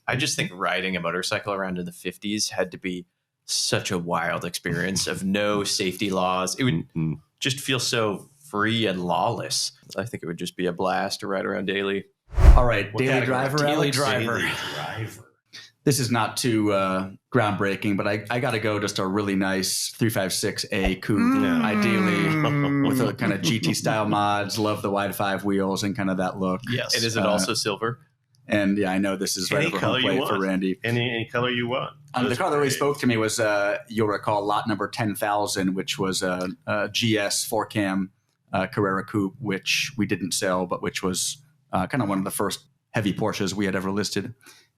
I just think riding a motorcycle around in the 50s had to be such a wild experience of no safety laws. It would just feel so free and lawless. I think it would just be a blast to ride around daily. All right, daily driver, Daily Alex? driver. Daily driver. This is not too groundbreaking, but I got to go just a really nice 356A coupe, ideally with a kind of GT style mods. Love the wide 5 wheels and kind of that look. Yes. And is it also silver? And yeah, I know this is right Any over color home you plate for want. Randy. Any color you want. The car that really spoke to me was, you'll recall, lot number 10,000, which was a GS 4-cam Carrera coupe, which we didn't sell, but which was kind of one of the first heavy Porsches we had ever listed.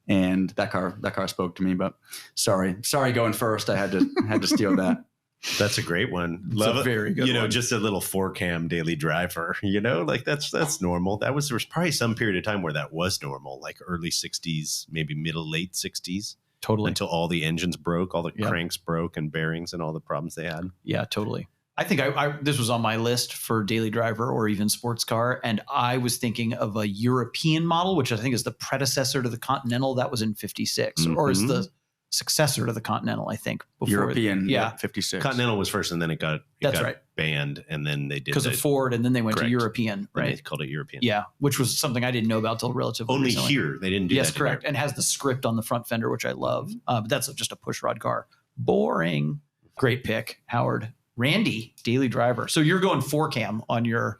And that car spoke to me. But sorry going first. I had to steal that. That's a great one. Love a it. very good one. Just a little 4-cam daily driver, like that's normal. There was probably some period of time where that was normal, like early 60s, maybe late 60s. Totally. Until all the engines broke, all the cranks broke and bearings and all the problems they had. Yeah, totally. I think this was on my list for daily driver or even sports car. And I was thinking of a European model, which I think is the predecessor to the Continental. That was in 56 or is the successor to the Continental, I think. European, yeah. 56. Continental was first and then it got right. banned and then they did because of Ford and then they went to European, Then right? They called it European. Yeah, which was something I didn't know about till relatively Only recently. here. They didn't do that. Yes, correct. And has the script on the front fender, which I love. But that's just a pushrod car. Boring. Great pick, Howard. Randy, daily driver. So you're going 4-cam on your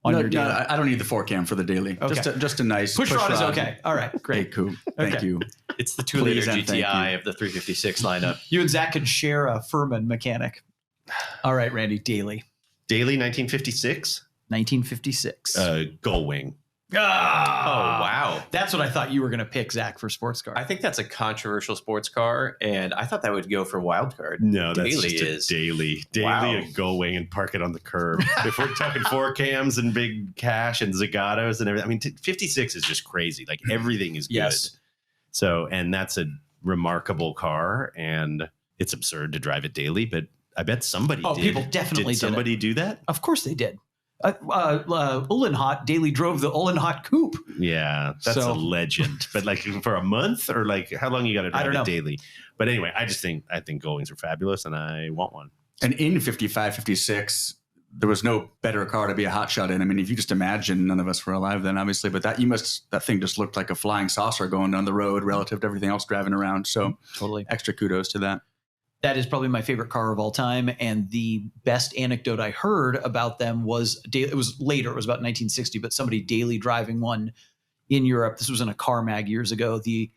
daily. No, I don't need the 4-cam for the daily. Okay. Just a nice pushrod is okay. All right, great. Hey, coupe. Thank Okay. you. It's the 2-liter Please and thank GTI you. of the 356 lineup. You and Zach could share a Furman mechanic. All right, Randy, daily. Daily 1956. 1956. Gullwing. Oh, wow. That's what I thought you were going to pick, Zach, for sports car. I think that's a controversial sports car, and I thought that would go for wild card. No, that's Daily just is. a daily Wow. a Gullwing and park it on the curb. If we're talking 4-cams and big cash and Zagatos and everything, I mean, 56 is just crazy. Like everything is good. Yes. So, and that's a remarkable car, and it's absurd to drive it daily, but I bet somebody did. People definitely did. Somebody do that? Of course they did. Uhlenhott daily drove the Uhlenhott coupe. Yeah, that's a legend. But like for a month or like how long you got to drive it daily? But anyway, I think Gullwings are fabulous and I want one. And in 55, 56, there was no better car to be a hotshot in. I mean, if you just imagine, none of us were alive then, obviously, but that thing just looked like a flying saucer going down the road relative to everything else driving around. So totally extra kudos to that. That is probably my favorite car of all time. And the best anecdote I heard about them was, it was later, it was about 1960, but somebody daily driving one in Europe. This was in a car mag years ago. The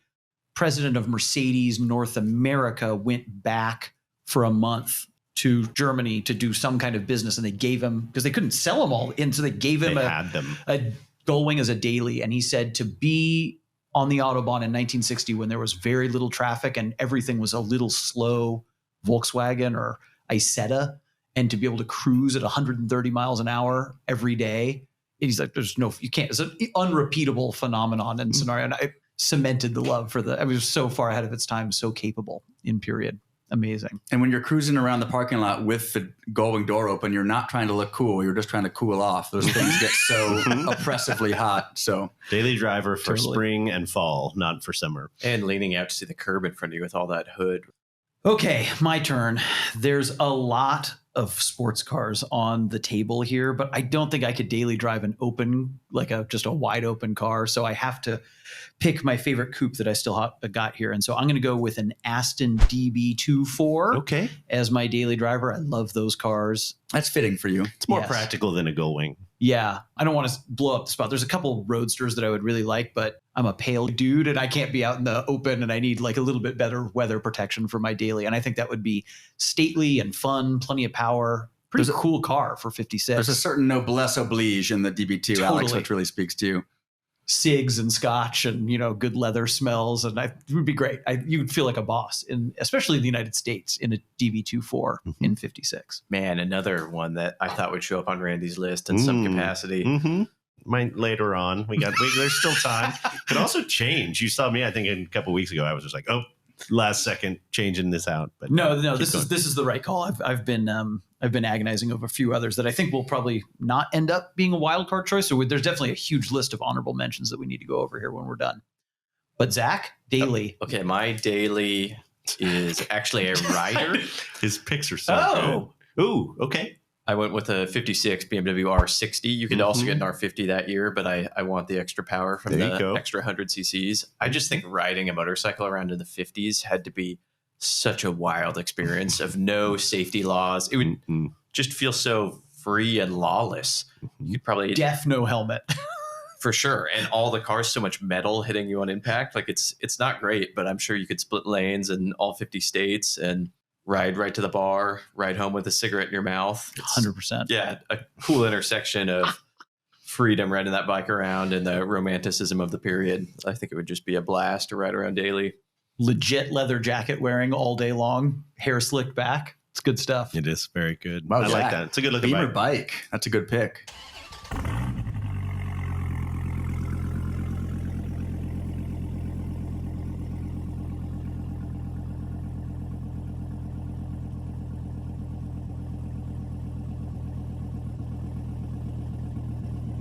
president of Mercedes North America went back for a month to Germany to do some kind of business. And they gave him, because they couldn't sell them all in, so they gave him a Gullwing as a daily. And he said to be on the Autobahn in 1960 when there was very little traffic and everything was a little slow, Volkswagen or Isetta, and to be able to cruise at 130 miles an hour every day. He's like, you can't, it's an unrepeatable phenomenon and scenario. And I cemented the love for it was so far ahead of its time, so capable in period. Amazing. And when you're cruising around the parking lot with the Gullwing door open, you're not trying to look cool. You're just trying to cool off. Those things get so oppressively hot. So daily driver for spring and fall, not for summer. And leaning out to see the curb in front of you with all that hood. Okay, my turn. There's a lot of sports cars on the table here, but I don't think I could daily drive an open, just a wide open car. So I have to pick my favorite coupe that I still got here. And so I'm going to go with an Aston DB24 as my daily driver. I love those cars. That's fitting for you. It's more practical than a Gullwing. Yeah, I don't want to blow up the spot. There's a couple roadsters that I would really like, but I'm a pale dude and I can't be out in the open and I need a little bit better weather protection for my daily. And I think that would be stately and fun, plenty of power. Pretty cool car for 56. There's a certain noblesse oblige in the DB2, Alex, which really speaks to you. Cigs and scotch and, good leather smells. And it would be great. You would feel like a boss, especially in the United States, in a DB24 in 56. Man, another one that I thought would show up on Randy's list in some capacity. Might later on. There's still time. Could also change. You saw me, I think, a couple of weeks ago. I was just like, last second changing this out. But no, this is the right call. I've been agonizing over a few others that I think will probably not end up being a wild card choice. So there's definitely a huge list of honorable mentions that we need to go over here when we're done. But Zach, daily. Okay, my daily is actually a rider. His picks are so good. Ooh, okay. I went with a 56 BMW R60. You could also get an R50 that year, but I want the extra power from There you go. the extra 100 cc's. I just think riding a motorcycle around in the 50s had to be such a wild experience of no safety laws. It would just feel so free and lawless. You'd probably Deaf, no helmet. for sure, and all the cars, so much metal hitting you on impact. Like it's not great, but I'm sure you could split lanes in all 50 states and ride right to the bar, ride home with a cigarette in your mouth. 100%. Yeah, a cool intersection of freedom riding that bike around and the romanticism of the period. I think it would just be a blast to ride around daily. Legit leather jacket wearing all day long, hair slicked back. It's good stuff. It is very good. Wow, I like Jack. that. It's a good looking Beamer bike. bike. That's a good pick.